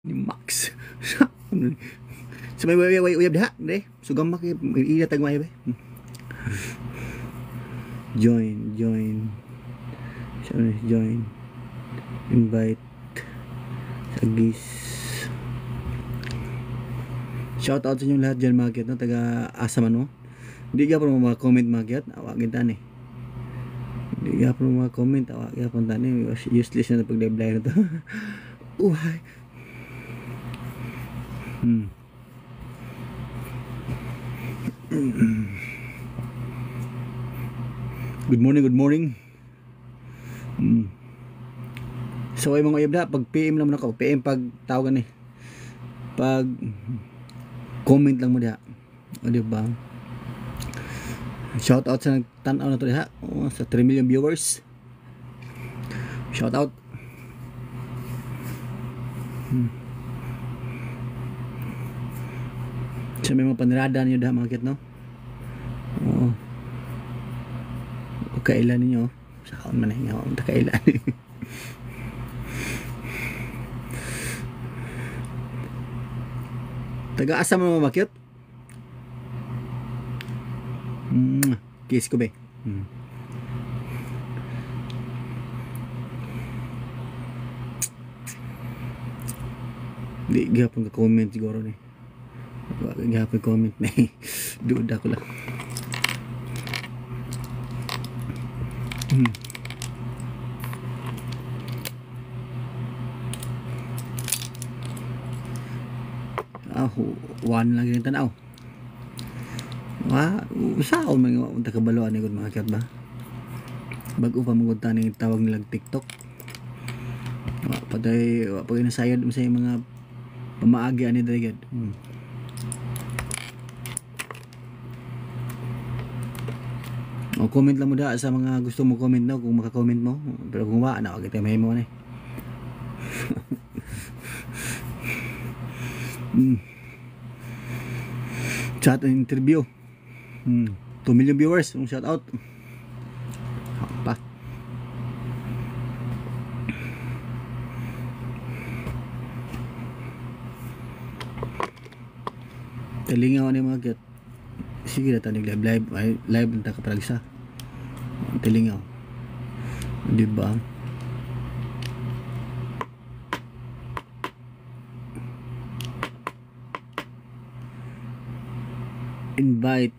Ni Max. Sa may uyab diha, de. Sugam mak iya tag may be. Join. Join. Invite. Sagis. Shout out sa inyo lahat dyan mga kiat, no? Taga asa man mo. Hindi ka pa mga comment mga kiat, awagin tani. Hindi ka pa mga comment, awagin pa tani. Useless na pag-live na to. Uhay. Good morning. So ay mga uyab na, pag PM lang mo na ako, PM pag tawagan pag comment lang mo diha. O diba? Shout out sa nagtanaw na to diha, sa 3 million viewers. Shout out. Sa may mga panirada niyo diha mga kit, no? Oo. O kailan ninyo? Sa kaon man nga, ta kailan. Taga-asa mo mga cute? Kiss ko be. Di gapon ka comment siguro ni. Gapon comment na. Duda ko lang. One lang yung tanaw. Saan mga kabaloan ni mga kat ba? Bago pa mga taning tawag nilang TikTok. Patay pag nasayad mo sa mga pamaagi ani dagad. O comment lang mo da sa mga gusto mo comment, no, kung maka-comment mo. Pero kung wala na, wag tayo mahimo na. Chat and interview. 2 million viewers, shout out. Pa. Telingaw ni mga gat. Sige na tanig live nta ka palagsa. Telingaw. Di ba? Invite.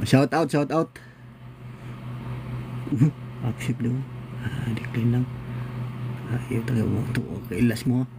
Shout out. Upship daw. Decline lang. Ayaw talaga mo. Ito, kailas mo.